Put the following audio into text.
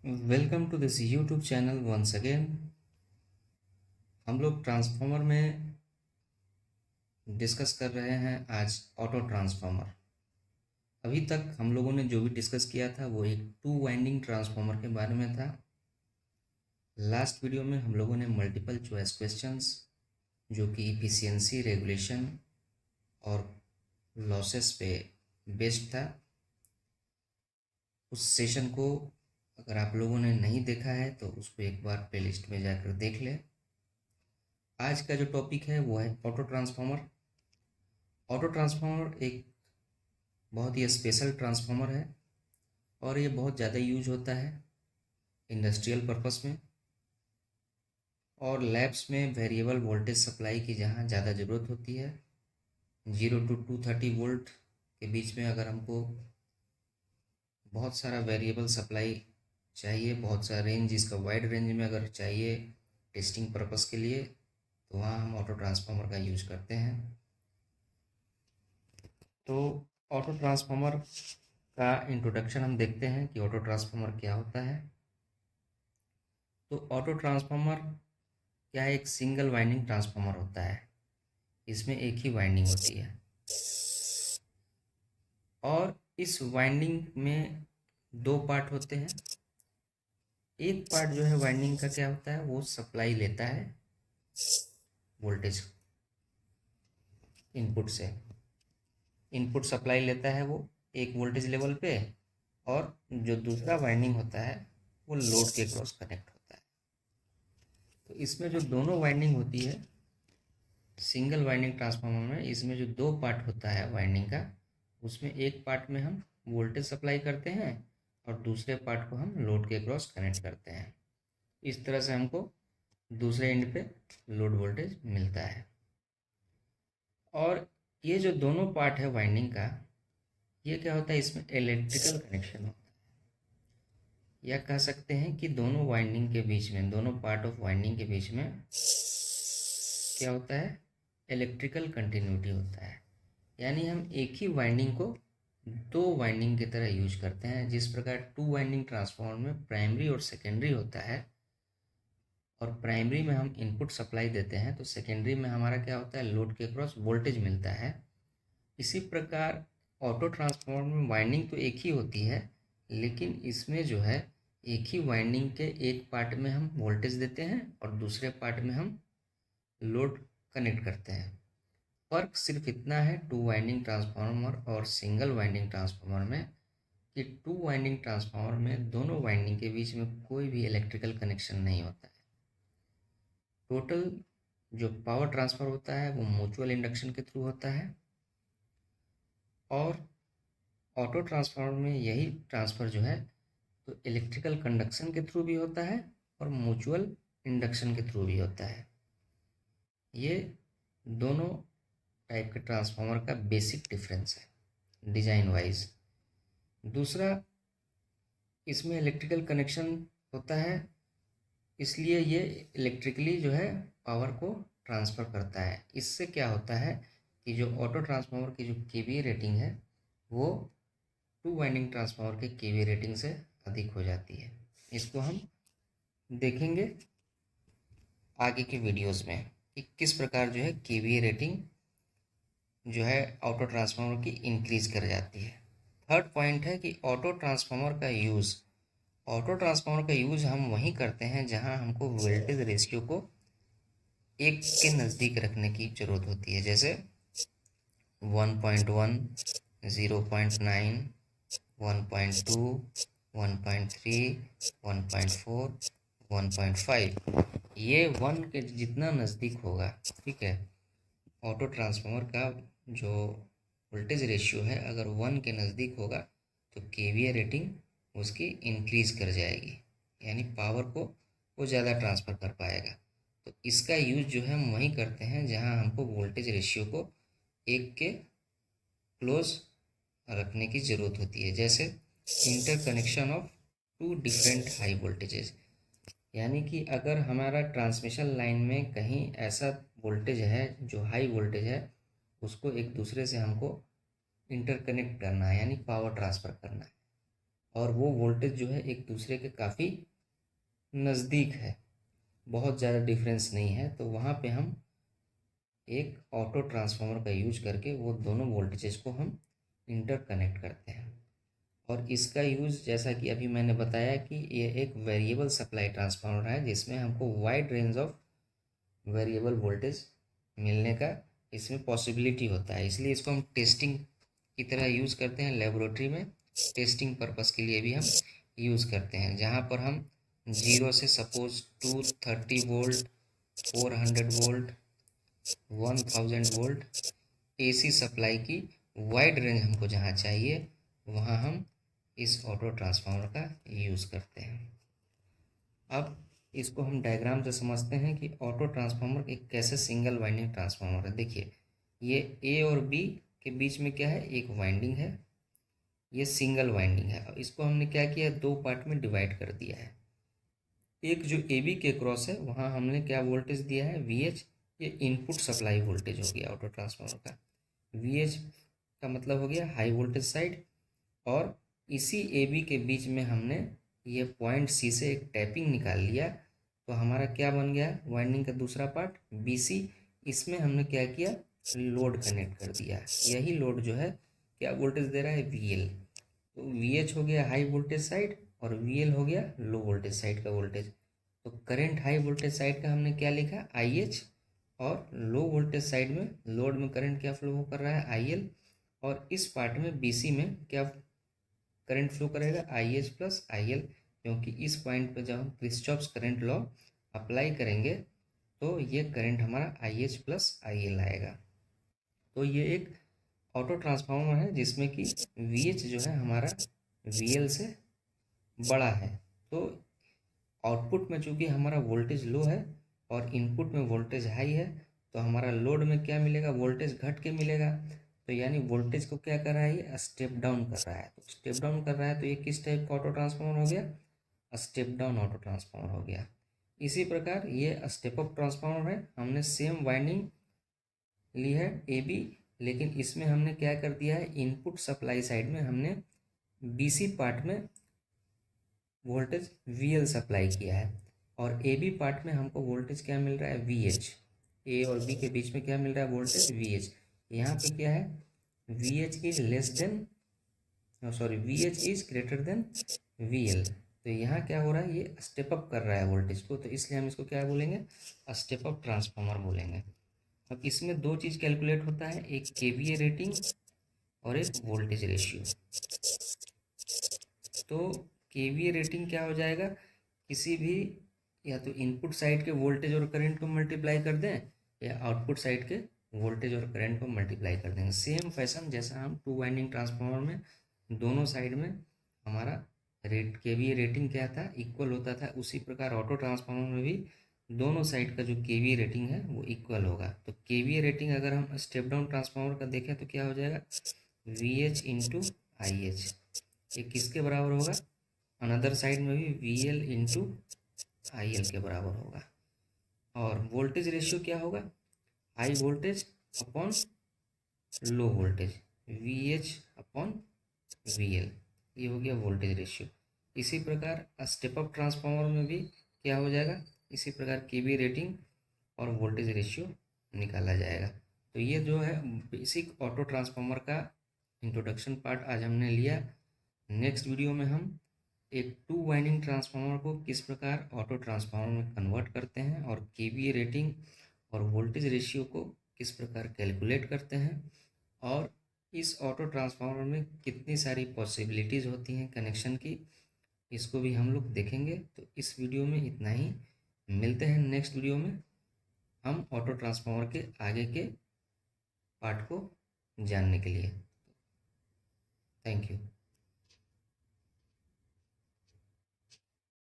Welcome to this YouTube channel once again. हम लोग transformer में डिस्कस कर रहे हैं आज ऑटो ट्रांसफार्मर। अभी तक हम लोगों ने जो भी डिस्कस किया था वो एक टू वाइंडिंग ट्रांसफार्मर के बारे में था। लास्ट वीडियो में हम लोगों ने मल्टीपल चॉइस क्वेश्चंस जो कि इफिशियंसी रेगुलेशन और लॉसेस पे बेस्ड था, उस सेशन को अगर आप लोगों ने नहीं देखा है तो उसको एक बार प्लेलिस्ट में जाकर देख लें। आज का जो टॉपिक है वो है ऑटो ट्रांसफार्मर। ऑटो ट्रांसफार्मर एक बहुत ही स्पेशल ट्रांसफार्मर है और ये बहुत ज़्यादा यूज होता है इंडस्ट्रियल पर्पस में और लैब्स में वेरिएबल वोल्टेज सप्लाई की जहाँ ज़्यादा ज़रूरत होती है। 0 to 230 वोल्ट के बीच में अगर हमको बहुत सारा वेरिएबल सप्लाई चाहिए, बहुत सारा रेंज, इसका वाइड रेंज में अगर चाहिए टेस्टिंग पर्पस के लिए, तो वहाँ हम ऑटो ट्रांसफार्मर का यूज करते हैं। तो ऑटो ट्रांसफार्मर का इंट्रोडक्शन हम देखते हैं कि ऑटो ट्रांसफार्मर क्या होता है। तो ऑटो ट्रांसफार्मर क्या है? एक सिंगल वाइंडिंग ट्रांसफार्मर होता है। इसमें एक ही वाइंडिंग होती है और इस वाइंडिंग में दो पार्ट होते हैं। एक पार्ट जो है वाइंडिंग का क्या होता है, वो सप्लाई लेता है वोल्टेज इनपुट से। इनपुट सप्लाई लेता है वो एक वोल्टेज लेवल पे, और जो दूसरा वाइंडिंग होता है वो लोड के क्रॉस कनेक्ट होता है। तो इसमें जो दोनों वाइंडिंग होती है सिंगल वाइंडिंग ट्रांसफार्मर में, इसमें जो दो पार्ट होता है वाइंडिंग का, उसमें एक पार्ट में हम वोल्टेज सप्लाई करते हैं और दूसरे पार्ट को हम लोड के क्रॉस कनेक्ट करते हैं। इस तरह से हमको दूसरे एंड पे लोड वोल्टेज मिलता है। और ये जो दोनों पार्ट है वाइंडिंग का, ये क्या होता है, इसमें इलेक्ट्रिकल कनेक्शन होता है, या कह सकते हैं कि दोनों वाइंडिंग के बीच में, दोनों पार्ट ऑफ वाइंडिंग के बीच में क्या होता है, इलेक्ट्रिकल कंटिन्यूटी होता है। यानी हम एक ही वाइंडिंग को दो वाइंडिंग की तरह यूज करते हैं। जिस प्रकार टू वाइंडिंग ट्रांसफार्मर में प्राइमरी और सेकेंडरी होता है, और प्राइमरी में हम इनपुट सप्लाई देते हैं तो सेकेंडरी में हमारा क्या होता है, लोड के क्रॉस वोल्टेज मिलता है। इसी प्रकार ऑटो ट्रांसफार्मर में वाइंडिंग तो एक ही होती है, लेकिन इसमें जो है एक ही वाइंडिंग के एक पार्ट में हम वोल्टेज देते हैं और दूसरे पार्ट में हम लोड कनेक्ट करते हैं। फर्क सिर्फ इतना है टू वाइंडिंग ट्रांसफार्मर और सिंगल वाइंडिंग ट्रांसफार्मर में, कि टू वाइंडिंग ट्रांसफार्मर में दोनों वाइंडिंग के बीच में कोई भी इलेक्ट्रिकल कनेक्शन नहीं होता है। टोटल जो पावर ट्रांसफ़र होता है वो म्यूचुअल इंडक्शन के थ्रू होता है, और ऑटो ट्रांसफार्मर में यही ट्रांसफ़र जो है तो इलेक्ट्रिकल कंडक्शन के थ्रू भी होता है और म्यूचुअल इंडक्शन के थ्रू भी होता है। ये दोनों टाइप के ट्रांसफार्मर का बेसिक डिफरेंस है डिज़ाइन वाइज। दूसरा, इसमें इलेक्ट्रिकल कनेक्शन होता है, इसलिए ये इलेक्ट्रिकली जो है पावर को ट्रांसफ़र करता है। इससे क्या होता है कि जो ऑटो ट्रांसफार्मर की जो केवीए रेटिंग है वो टू वाइंडिंग ट्रांसफार्मर के केवीए रेटिंग से अधिक हो जाती है। इसको हम देखेंगे आगे के वीडियोस में कि किस प्रकार जो है केवीए रेटिंग जो है ऑटो ट्रांसफार्मर की इंक्रीज कर जाती है। थर्ड पॉइंट है कि ऑटो ट्रांसफार्मर का यूज़ हम वहीं करते हैं जहां हमको वोल्टेज रेशियो को एक के नज़दीक रखने की ज़रूरत होती है। जैसे 1.1, 0.9, 1.2, 1.3, 1.4, 1.5, ये 1 के जितना नज़दीक होगा, ठीक है, ऑटो ट्रांसफार्मर का जो वोल्टेज रेशियो है अगर 1 के नज़दीक होगा तो केवीए रेटिंग उसकी इंक्रीज कर जाएगी, यानी पावर को वो ज़्यादा ट्रांसफ़र कर पाएगा। तो इसका यूज़ जो है हम वहीं करते हैं जहां हमको वोल्टेज रेशियो को एक के क्लोज रखने की ज़रूरत होती है। जैसे interconnection of two different high voltages, यानी कि अगर हमारा ट्रांसमिशन लाइन में कहीं ऐसा वोल्टेज है जो हाई वोल्टेज है, उसको एक दूसरे से हमको इंटरकनेक्ट करना है, यानी पावर ट्रांसफ़र करना है। और वो वोल्टेज जो है एक दूसरे के काफ़ी नज़दीक है, बहुत ज़्यादा डिफरेंस नहीं है, तो वहाँ पे हम एक ऑटो ट्रांसफार्मर का यूज करके वो दोनों वोल्टेजेस को हम इंटरकनेक्ट करते हैं। और इसका यूज़ जैसा कि अभी मैंने बताया कि ये एक वेरिएबल सप्लाई ट्रांसफार्मर है, जिसमें हमको wide range of variable voltage मिलने का इसमें पॉसिबिलिटी होता है। इसलिए इसको हम टेस्टिंग की तरह यूज़ करते हैं, लेबोरेटरी में टेस्टिंग पर्पस के लिए भी हम यूज़ करते हैं, जहाँ पर हम 0 से suppose 230 volt, 400 volt, 1000 volt AC supply की वाइड रेंज हमको जहाँ चाहिए, वहाँ हम इस ऑटो ट्रांसफार्मर का यूज़ करते हैं। अब इसको हम डायग्राम से समझते हैं कि ऑटो ट्रांसफार्मर एक कैसे सिंगल वाइंडिंग ट्रांसफार्मर है। देखिए, ये ए और बी के बीच में क्या है, एक वाइंडिंग है, ये सिंगल वाइंडिंग है। अब इसको हमने क्या किया, दो पार्ट में डिवाइड कर दिया है। एक जो ए बी के क्रॉस है, वहाँ हमने क्या वोल्टेज दिया है, वी एच। ये इनपुट सप्लाई वोल्टेज हो गया ऑटो ट्रांसफार्मर का। वी एच का मतलब हो गया हाई वोल्टेज साइड। और इसी ए बी के बीच में हमने ये पॉइंट सी से एक टैपिंग निकाल लिया, तो हमारा क्या बन गया, वाइंडिंग का दूसरा पार्ट बी सी। इसमें हमने क्या किया, लोड कनेक्ट कर दिया। यही लोड जो है क्या वोल्टेज दे रहा है, वी एल। तो वी एच हो गया हाई वोल्टेज साइड और वी एल हो गया लो वोल्टेज साइड का वोल्टेज। तो करंट हाई वोल्टेज साइड का हमने क्या लिखा, आई एच। और लो वोल्टेज साइड में लोड में करंट क्या फ्लो कर रहा है, आई एल। और इस पार्ट में बी सी में क्या करंट फ्लो करेगा, I H plus I L. क्योंकि इस पॉइंट पे जब हम क्रिस्चॉफ्स करंट लॉ अप्लाई करेंगे, तो ये करंट हमारा I H plus I L आएगा। तो ये एक ऑटो ट्रांसफार्मर है जिसमें कि वी एच जो है हमारा वी एल से बड़ा है। तो आउटपुट में चूंकि हमारा वोल्टेज लो है और इनपुट में वोल्टेज हाई है, तो हमारा लोड में क्या मिलेगा, वोल्टेज घट के मिलेगा। तो यानी वोल्टेज को क्या कर रहा है, ये स्टेप डाउन कर रहा है। तो स्टेप डाउन कर रहा है, तो ये किस टाइप का ऑटो ट्रांसफार्मर हो गया, स्टेप डाउन ऑटो ट्रांसफार्मर हो गया। इसी प्रकार ये स्टेप अप ट्रांसफार्मर है। हमने सेम वाइंडिंग ली है ए बी, लेकिन इसमें हमने क्या कर दिया है, इनपुट सप्लाई साइड में हमने बी सी पार्ट में वोल्टेज वी एल सप्लाई किया है। और ए बी पार्ट में हमको वोल्टेज क्या मिल रहा है, वी एच। ए और बी के बीच में क्या मिल रहा है, वोल्टेज वी एच। यहाँ पे क्या है, V H is less than, sorry, V H is greater than V L. तो यहाँ क्या हो रहा है, ये स्टेप अप कर रहा है वोल्टेज को, तो इसलिए हम इसको क्या बोलेंगे, स्टेप अप ट्रांसफार्मर बोलेंगे। अब इसमें दो चीज़ कैलकुलेट होता है, एक केवीए रेटिंग और एक वोल्टेज रेशियो। तो केवीए रेटिंग क्या हो जाएगा, किसी भी या तो इनपुट साइड के वोल्टेज और करंट को मल्टीप्लाई कर दें, या आउटपुट साइड के वोल्टेज और करंट को मल्टीप्लाई कर देंगे। सेम फैशन जैसा हम टू वाइंडिंग ट्रांसफार्मर में दोनों साइड में हमारा रेट केवीए रेटिंग क्या था, इक्वल होता था, उसी प्रकार ऑटो ट्रांसफार्मर में भी दोनों साइड का जो केवीए रेटिंग है वो इक्वल होगा। तो केवीए रेटिंग अगर हम स्टेप डाउन ट्रांसफार्मर का देखें तो क्या हो जाएगा, V H into I H. ये किसके बराबर होगा, अनदर साइड में भी V L into I L के बराबर होगा। और वोल्टेज रेशियो क्या होगा, high voltage upon low voltage, V H upon V L. ये हो गया वोल्टेज रेशियो। इसी प्रकार स्टेप अप ट्रांसफार्मर में भी क्या हो जाएगा, इसी प्रकार केवी रेटिंग और वोल्टेज रेशियो निकाला जाएगा। तो ये जो है बेसिक ऑटो ट्रांसफार्मर का इंट्रोडक्शन पार्ट आज हमने लिया। नेक्स्ट वीडियो में हम एक टू वाइंडिंग ट्रांसफार्मर को किस प्रकार ऑटो ट्रांसफार्मर में कन्वर्ट करते हैं और केवीए रेटिंग और वोल्टेज रेशियो को किस प्रकार कैलकुलेट करते हैं, और इस ऑटो ट्रांसफार्मर में कितनी सारी पॉसिबिलिटीज़ होती हैं कनेक्शन की, इसको भी हम लोग देखेंगे। तो इस वीडियो में इतना ही, मिलते हैं नेक्स्ट वीडियो में हम ऑटो ट्रांसफार्मर के आगे के पार्ट को जानने के लिए। Thank you.